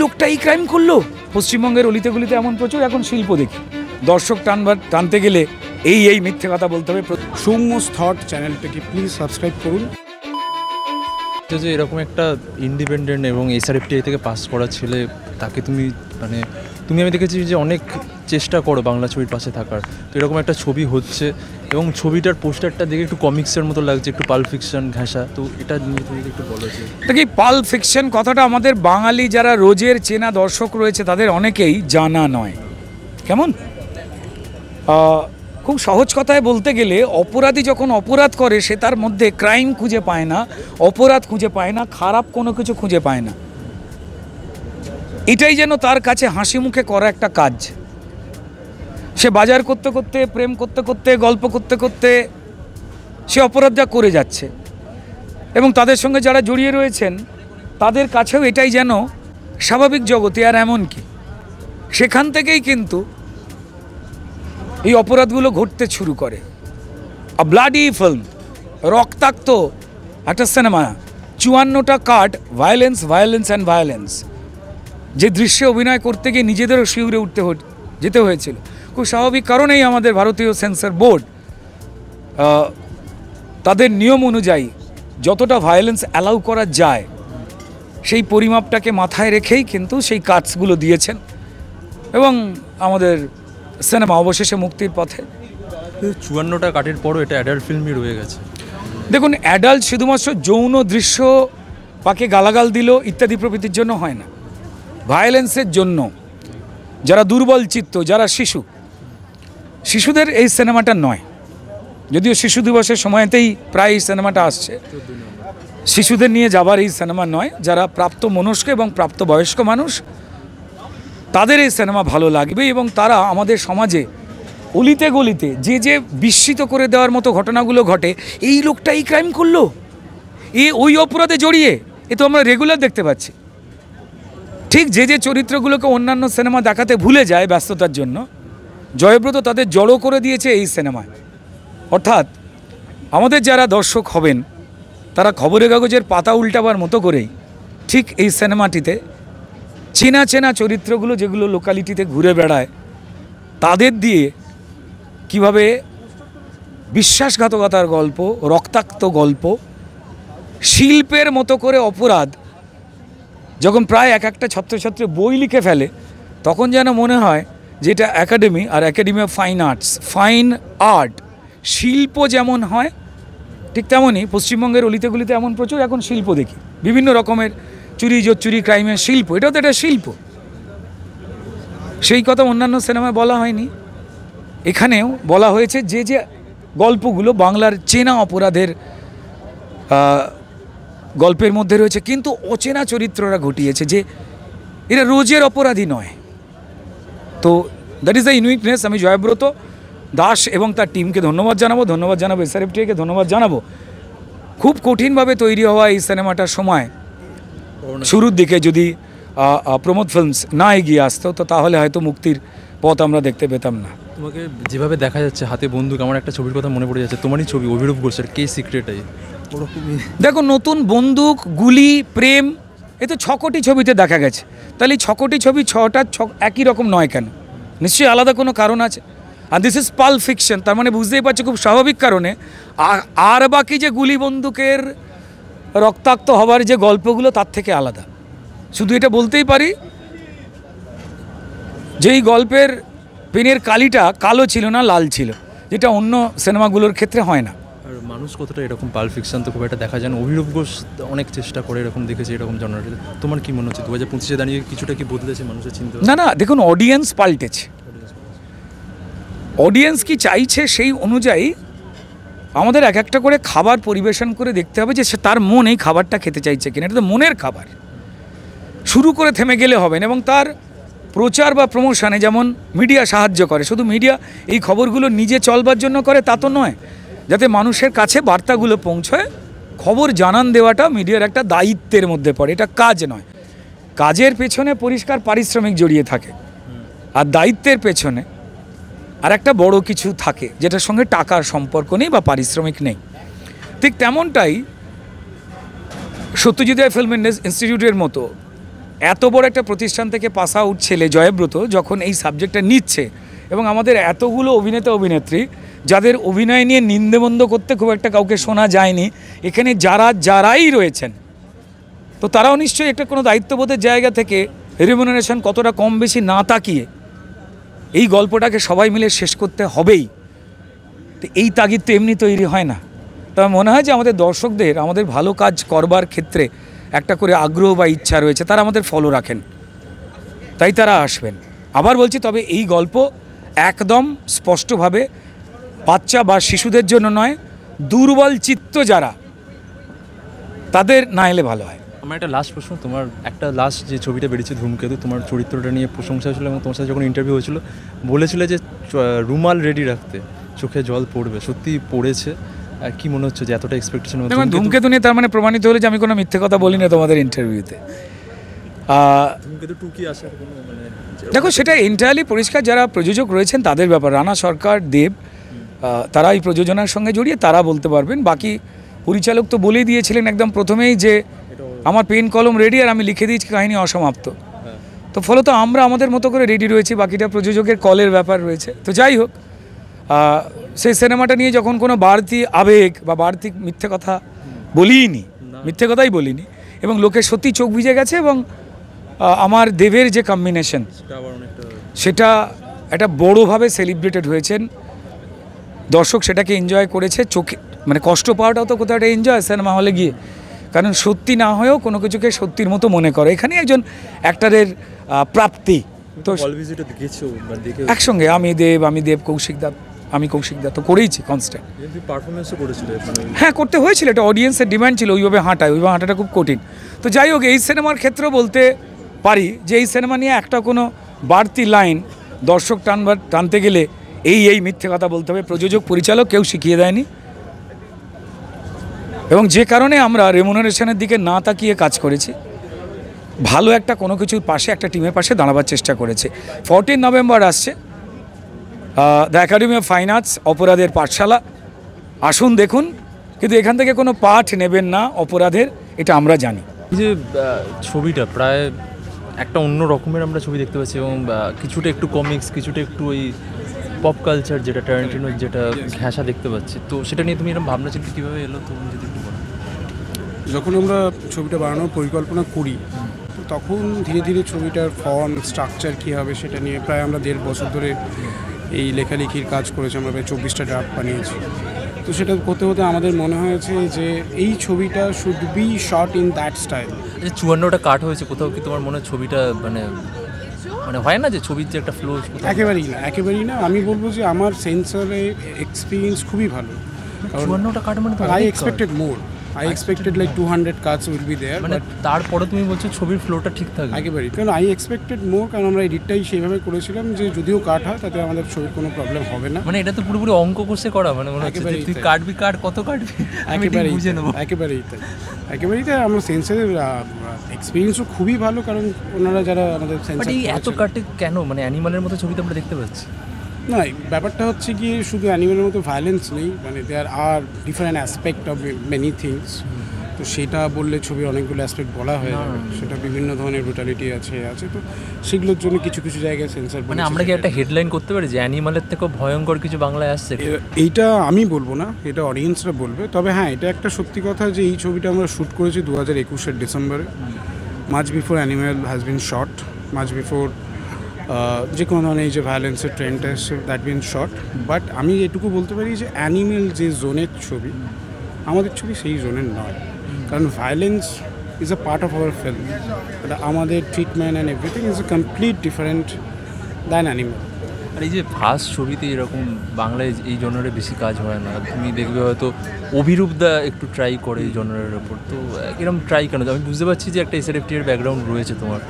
লোকটা এই ক্রাইম করলো। পশ্চিমবঙ্গের অলিতে গলিতে এমন প্রচুর এখন শিল্প দেখি, দর্শক টানতে গেলে এই মিথ্যে কথা বলতে হবে। সৌম্যস থট চ্যানেলটাকে প্লিজ সাবস্ক্রাইব করুন। যে এরকম একটা ইন্ডিপেন্ডেন্ট এবং এসআরএফটিআই থেকে পাস করা ছেলে, তাকে তুমি আমি দেখেছি যে অনেক চেষ্টা করো বাংলা ছবির পাশে থাকার। তো এরকম একটা ছবি হচ্ছে এবং ছবিটার পোস্টারটা দেখে একটু কমিক্সের মতো লাগছে, একটু পাল্প ফিকশন ঘেঁষা। তো এটা নিয়ে তুমি একটু বলো। দেখি, পাল্প ফিকশন কথাটা আমাদের বাঙালি যারা রোজের চেনা দর্শক রয়েছে তাদের অনেকেই জানা নয়। কেমন খুব সহজ কথায় বলতে গেলে, অপরাধী যখন অপরাধ করে সে তার মধ্যে ক্রাইম খুঁজে পায় না, অপরাধ খুঁজে পায় না, খারাপ কোনো কিছু খুঁজে পায় না। এটাই যেন তার কাছে হাসি মুখে করা একটা কাজ। সে বাজার করতে করতে, প্রেম করতে করতে, গল্প করতে করতে সে অপরাধটা করে যাচ্ছে এবং তাদের সঙ্গে যারা জড়িয়ে রয়েছেন তাদের কাছেও এটাই যেন স্বাভাবিক জগতে। আর এমন কি সেখান থেকেই কিন্তু এই অপরাধগুলো ঘটতে শুরু করে। ব্লাডি ফিল্ম, রক্তাক্ত একটা সিনেমা, 54টা cut, violence violence and violence. যে দৃশ্যে অভিনয় করতে গিয়ে নিজেদেরও শিউরে যেতে হয়েছিল। খুব স্বাভাবিক কারণেই আমাদের ভারতীয় সেন্সর বোর্ড তাদের নিয়ম অনুযায়ী যতটা ভায়োলেন্স অ্যালাউ করা যায় সেই পরিমাপটাকে মাথায় রেখেই কিন্তু সেই কাটসগুলো দিয়েছেন এবং আমাদের সিনেমা অবশেষে মুক্তির পথে। 54টা কাটের পরও এটা অ্যাডাল্ট ফিল্মই রয়ে গেছে। দেখুন, অ্যাডাল্ট শুধুমাত্র যৌন দৃশ্য, পাকে গালাগাল দিল ইত্যাদি প্রভৃতির জন্য হয় না। ভায়োলেন্সের জন্য যারা দুর্বল চিত্ত, যারা শিশুদের এই সিনেমাটা নয়। যদিও শিশু দিবসের সময়তেই প্রায় এই সিনেমাটা আসছে, শিশুদের নিয়ে যাবার এই সিনেমা নয়। যারা প্রাপ্ত মনস্ক এবং প্রাপ্তবয়স্ক মানুষ তাদের এই সিনেমা ভালো লাগবে এবং তারা আমাদের সমাজে অলিতে গলিতে যে বিস্মিত করে দেওয়ার মতো ঘটনাগুলো ঘটে, এই লোকটা এই ক্রাইম করলো, ওই অপরাধে জড়িয়ে, এ তো আমরা রেগুলার দেখতে পাচ্ছি। ঠিক যে চরিত্রগুলোকে অন্যান্য সিনেমা দেখাতে ভুলে যায় ব্যস্ততার জন্য, জয়ব্রত তাদের জড়ো করে দিয়েছে এই সিনেমায়। অর্থাৎ আমাদের যারা দর্শক হবেন তারা খবরের কাগজের পাতা উল্টাবার মতো করেই ঠিক এই সিনেমাটিতে চেনা চেনা চরিত্রগুলো যেগুলো লোকালিটিতে ঘুরে বেড়ায় তাদের দিয়ে কিভাবে বিশ্বাসঘাতকতার গল্প, রক্তাক্ত গল্প, শিল্পের মতো করে অপরাধ যখন প্রায় একটা ছাত্রছাত্রী বই লিখে ফেলে তখন যেন মনে হয় যে এটা একাডেমি, আর academy of fine arts, fine art শিল্প যেমন হয় ঠিক তেমনই পশ্চিমবঙ্গের অলিতে গলিতে এমন প্রচুর এখন শিল্প দেখি, বিভিন্ন রকমের চুরি জোচ্চুরি ক্রাইমের শিল্প। এটাও তো একটা শিল্প। সেই কথা অন্যান্য সিনেমায় বলা হয়নি, এখানেও বলা হয়েছে যে গল্পগুলো বাংলার চেনা অপরাধের গল্পের মধ্যে রয়েছে, কিন্তু অচেনা চরিত্ররা ঘটিয়েছে, যে এরা রোজের অপরাধী নয়। তো দ্যাট ইজ দ্য ইউনিকনেস। আমি জয়ব্রত দাস এবং তার টিমকে ধন্যবাদ জানাবো এসআরএফটিআইকে ধন্যবাদ জানাবো। খুব কঠিনভাবে তৈরি হওয়া এই সিনেমাটার সময় শুরুর দিকে যদি প্রমোদ ফিল্মস না এগিয়ে আসতো তো তাহলে হয়তো মুক্তির পথ আমরা দেখতে পেতাম না। তোমাকে যেভাবে দেখা যাচ্ছে হাতে বন্দুক, আমার একটা ছবির কথা মনে পড়ে যাচ্ছে, তোমারই ছবি অভিরূপ ঘোষের কে সিক্রেটাই। দেখো, নতুন বন্দুক, গুলি, প্রেম, এ তো 6 কোটি ছবিতে দেখা গেছে। তাহলে 6 কোটি ছবি 6টা একই রকম নয় কেন? নিশ্চয়ই আলাদা কোনো কারণ আছে। আর দিস ইজ পাল্প ফিকশন, তার মানে বুঝতেই পারছো খুব স্বাভাবিক কারণে। আর বাকি যে গুলি বন্দুকের রক্তাক্ত হবার যে গল্পগুলো তার থেকে আলাদা। শুধু এটা বলতেই পারি যেই গল্পের পেনের কালিটা কালো ছিল না, লাল ছিল, যেটা অন্য সিনেমাগুলোর ক্ষেত্রে হয় না। আর মানুষ কতটা এরকম পাল্প ফিকশন তো খুব একটা দেখা যায় না। অভিরূপ ঘোষ অনেক চেষ্টা করে এরকম দেখেছে এরকম জনরাতে। তোমার কি মনে হচ্ছে 2025-এ দাঁড়িয়ে কিছুটা কি বদলেছে মানুষের চিন্তা? না, দেখুন, অডিয়েন্স পাল্টেছে। অডিয়েন্স কি চাইছে সেই অনুযায়ী আমাদের এক একটা করে খাবার পরিবেশন করে দেখতে হবে যে সে তার মন এই খাবারটা খেতে চাইছে কিনা। এটা তো মনের খাবার। শুরু করে থেমে গেলে হবে না। এবং তার প্রচার বা প্রমোশনে যেমন মিডিয়া সাহায্য করে, শুধু মিডিয়া এই খবরগুলো নিজে চলবার জন্য করে তা তো নয়, যাতে মানুষের কাছে বার্তাগুলো পৌঁছয়, খবর জানান দেওয়াটা মিডিয়ার একটা দায়িত্বের মধ্যে পড়ে। এটা কাজ নয়। কাজের পেছনে পরিষ্কার পারিশ্রমিক জড়িয়ে থাকে, আর দায়িত্বের পেছনে আর একটা বড় কিছু থাকে যেটার সঙ্গে টাকার সম্পর্ক নেই বা পারিশ্রমিক নেই। ঠিক তেমনটাই সত্যজিৎ রায় ফিল্ম ইনস্টিটিউটের মতো এত বড় একটা প্রতিষ্ঠান থেকে পাস আউট ছেলে জয়ব্রত যখন এই সাবজেক্টটা নিচ্ছে, এবং আমাদের এতগুলো অভিনেতা অভিনেত্রী যাদের অভিনয় নিয়ে নিন্দেমন্দ করতে খুব একটা কাউকে শোনা যায়নি, এখানে যারাই রয়েছেন, তো তারাও নিশ্চয়ই একটা কোনো দায়িত্ববোধের জায়গা থেকে রেমুনারেশন কতটা কম বেশি না তাকিয়ে এই গল্পটাকে সবাই মিলে শেষ করতে হবেই। তো এই তাগিদ তো এমনি তৈরি হয় না। তবে মনে হয় যে আমাদের দর্শকদের আমাদের ভালো কাজ করবার ক্ষেত্রে একটা করে আগ্রহ বা ইচ্ছা রয়েছে, তারা আমাদের ফলো রাখেন, তাই তারা আসবেন। আবার বলছি, তবে এই গল্প একদম স্পষ্টভাবে বাচ্চা বা শিশুদের জন্য নয়, দুর্বল চিত্ত যারা, তাদের না এলে ভালো হয়। আমার একটা লাস্ট প্রশ্ন, তোমার একটা লাস্ট যে ছবিটা বেরিয়েছে ধূমকেতু, তোমার চরিত্রটা নিয়ে প্রশংসা হয়েছিল এবং তোমার সাথে যখন ইন্টারভিউ হয়েছিল বলেছিলে যে রুমাল রেডি রাখতে, চোখে জল পড়বে, সত্যি পড়েছে। কি মনে হচ্ছে যে এতটা এক্সপেকটেশন? দেখুন, ধূমকেতু নিয়ে তার মানে প্রমাণিত হলো যে আমি কোনো মিথ্যে কথা বলি না তোমাদের ইন্টারভিউতে। ধূমকেতু টু কি আসার কোনো মানে? দেখো, সেটা এন্টায়ারলি পরিষ্কার যারা প্রযোজক রয়েছেন তাদের ব্যাপার। রানা সরকার, দেব, তারা এই প্রযোজনার সঙ্গে জড়িয়ে, তারা বলতে পারবেন। বাকি পরিচালক তো বলেই দিয়েছিলেন একদম প্রথমেই যে আমার পেন কলম রেডি আর আমি লিখে দিয়েছি কাহিনী অসমাপ্ত। তো ফলত আমরা আমাদের মতো করে রেডি রয়েছি, বাকিটা প্রযোজকের কলের ব্যাপার রয়েছে। তো যাই হোক, সেই সিনেমাটা নিয়ে যখন কোনো বাড়তি আবেগ বা বাড়তি মিথ্যে কথা বলিনি, মিথ্যে কথাই বলিনি, এবং লোকের সত্যি চোখ ভিজে গেছে। এবং আমার দেবের যে কম্বিনেশন, সেটা একটা বড়োভাবে সেলিব্রেটেড হয়েছেন, দর্শক সেটাকে এনজয় করেছে। চোখে মানে কষ্ট পাওয়াটাও তো কোথাও একটা এনজয় সিনেমা হলে গিয়ে, কারণ সত্যি না হয়েও কোনো কিছুকে সত্যির মতো মনে করে। এখানে একজন অ্যাক্টরের প্রাপ্তি। তো একসঙ্গে আমি দেব, কৌশিক দা তো করেইছি কনস্ট্যান্ট। হ্যাঁ, করতে হয়েছিল, এটা অডিয়েন্সের ডিমান্ড ছিল, ওইভাবে হাঁটাটা খুব কঠিন। তো যাই হোক, এই সিনেমার ক্ষেত্রেও বলতে পারি যে এই সিনেমা নিয়ে একটা কোনো বাড়তি লাইন দর্শক টানতে গেলে এই মিথ্যে কথা বলতে হবে, প্রযোজক পরিচালক কেউ শিখিয়ে দেয়নি। এবং যে কারণে আমরা রেমুনারেশনের দিকে না তাকিয়ে কাজ করেছি, ভালো একটা কোনো কিছুর পাশে, একটা টিমের পাশে দাঁড়াবার চেষ্টা করেছে। 14 নভেম্বর আসছে the academy of fine arts, অপরাধের পাঠশালা। আসুন দেখুন, কিন্তু এখান থেকে কোনো পাঠ নেবেন না অপরাধের, এটা আমরা জানি। এই যে ছবিটা প্রায় একটা অন্য রকমের আমরা ছবি দেখতে পাচ্ছি, এবং কিছুটা একটু কমিক্স, কিছুটা একটু ওই পপ কালচার, যেটা ট্যারান্টিনোর যেটা ঘেঁষা দেখতে পাচ্ছি। তো সেটা নিয়ে তুমি এরকম ভাবনা চিন্তা কীভাবে এলো, তুমি যদি একটু বলো। যখন আমরা ছবিটা বানানোর পরিকল্পনা করি, তো তখন ধীরে ধীরে ছবিটার ফর্ম, স্ট্রাকচার কী হবে সেটা নিয়ে প্রায় আমরা 1.5 বছর ধরে এই লেখালেখির কাজ করেছি। আমরা প্রায় 24টা ড্রাফট বানিয়েছি। তো সেটা করতে হতে আমাদের মনে হয়েছে যে এই ছবিটা should be shot in that style. যে 54টা কাট হয়েছে, কোথাও কি তোমার মনে হয় ছবিটা মানে হয় না যে ছবির যে একটা ফ্লো? একেবারেই না। আমি বলবো যে আমার সেন্সরে এক্সপিরিয়েন্স খুবই ভালো। 54টা কাট মানে I expected more. I expected like 200 cuts will be there. মানে তারপরে তুমি বলছো ছবির ফ্লোটা ঠিক থাকে? একেবারেই, কারণ আই এক্সপেক্টেড মোর, কারণ আমরা এডিটটাই সেইভাবে করেছিলাম যে যদিও কাট হয় তাতে আমাদের ছবির কোনো প্রবলেম হবে না। মানে এটা তো পুরোপুরি অঙ্ক কষে করা, মানে মনে হচ্ছে তুই কাটবি, কত কাটবি একেবারেই বুঝে নেবো। একেবারেই তাই আমার সেন্সরের এক্সপিরিয়েন্সও খুবই ভালো, কারণ ওনারা যারা আমাদের সেন্সর এত কাটে কেন, মানে অ্যানিমালের মতো ছবিতে আমরা দেখতে পাচ্ছি না। ব্যাপারটা হচ্ছে গিয়ে শুধু অ্যানিমেলের মতো ভায়োলেন্স নেই, মানে there are different aspect of many things. তো সেটা বললে ছবি অনেকগুলো অ্যাসপেক্ট বলা হয়ে যাবে। সেটা বিভিন্ন ধরনের ব্রুটালিটি আছে, তো সেগুলোর জন্য কিছু জায়গায় সেন্সর। মানে আমরা কি একটা হেডলাইন করতে পারি যে অ্যানিমালের থেকেও ভয়ঙ্কর কিছু বাংলায় আসছে? এইটা আমি বলবো না, এটা অডিয়েন্সরা বলবে। তবে হ্যাঁ, এটা একটা সত্যি কথা যে এই ছবিটা আমরা শ্যুট করেছি 2021-এর ডিসেম্বরে, much before animal has been shot, much before যে কোনো ধরনের এই যে ভায়োলেন্সের ট্রেন্ডটা এসছে, দ্যাট বিন শট। বাট আমি এটুকু বলতে পারি যে অ্যানিমেল যে জোনের ছবি, আমাদের ছবি সেই জোনের নয়, কারণ violence is a part of our film. আমাদের treatment and everything is a complete different than Animal. আর এই যে ফার্স্ট ছবিতে এরকম বাংলায় এই জনরে বেশি কাজ হয় না, তুমি দেখবে হয়তো অভিরূপদা একটু ট্রাই করে এই জনরের ওপর। তো এরকম ট্রাই কেন? আমি বুঝতে পারছি যে একটা SRFT এর ব্যাকগ্রাউন্ড রয়েছে তোমার,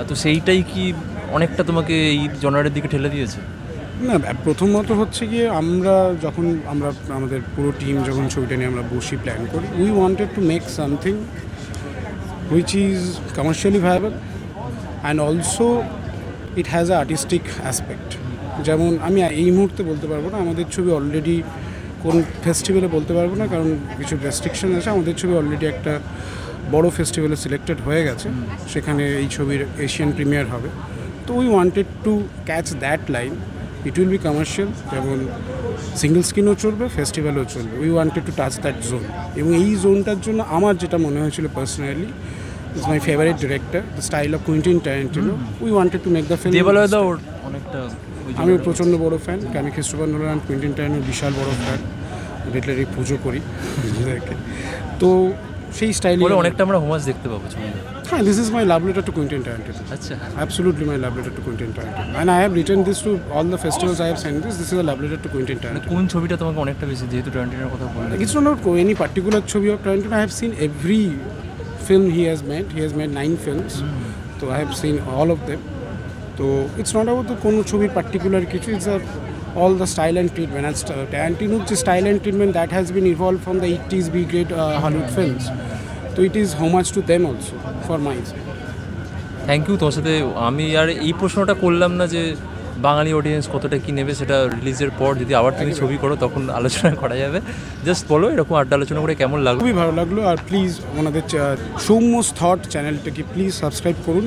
তো সেইটাই কি অনেকটা তোমাকে এই জনারের দিকে ঠেলে দিয়েছে? না, প্রথমত হচ্ছে গিয়ে আমরা আমাদের পুরো টিম যখন ছবিটা নিয়ে আমরা বসি প্ল্যান করি, we wanted to make something which is commercially viable and also it has a artistic aspect. যেমন আমি এই মুহূর্তে বলতে পারবো না আমাদের ছবি অলরেডি কোন ফেস্টিভ্যালে বলতে পারবো না, কারণ কিছু রেস্ট্রিকশন আছে। আমাদের ছবি অলরেডি একটা বড় ফেস্টিভ্যালে সিলেক্টেড হয়ে গেছে, সেখানে এই ছবির এশিয়ান প্রিমিয়ার হবে। তো we wanted to catch that line, it will be commercial, যেমন সিঙ্গল স্ক্রিনও চলবে, ফেস্টিভ্যালও চলবে। We wanted to touch that zone, এবং এই জোনটার জন্য আমার যেটা মনে হয়েছিল personally, is my favourite director, the style of Quentin Tarantino. We wanted to make the film. দেবালয়দা ওর অনেকটা আমি প্রচণ্ড বড় ফ্যান, আমি ক্রিস্টোফার নোলান, কুইন্টিন ট্যারান্টিনোর বিশাল বড় ফ্যান, রেগুলারলি পুজো করি। তো সেই স্টাইলে বলে অনেকটা আমরা হোমাজ দেখতে পাবো ছবিতে। হ্যাঁ, this is my love letter to Quintin Tarantino. আচ্ছা, Absolutely my love letter to Quentin Tarantino. And I have written this to all the festivals I have sent this. This is a love letter to Quentin Tarantino. কোন ছবিটা তোমাকে অনেকটা বেশি, যেহেতু ট্যারান্টিনোর কথা বললে? Like, it's not about any particular ছবি of Tarantino. I have seen every film he has made. He has made 9 films. So I have seen all of them. So it's not about the কোনো ছবির particular কিছু. It's all the style and treatment. And Tarantino's যে style and treatment that has been evolved from the 80s B grade Hollywood films. So it is homage to them also for my side. Thank you. তোমার সাথে আমি আর এই প্রশ্নটা করলাম না যে বাঙালি audience কতটা কী নেবে, সেটা রিলিজের পর যদি আবার তুমি ছবি করো তখন আলোচনা করা যাবে। জাস্ট বলো এরকম আড্ডা আলোচনা করে কেমন লাগলো। খুবই ভালো লাগলো। আর প্লিজ আমাদের সৌম্যস থট চ্যানেলটাকে প্লিজ সাবস্ক্রাইব করুন।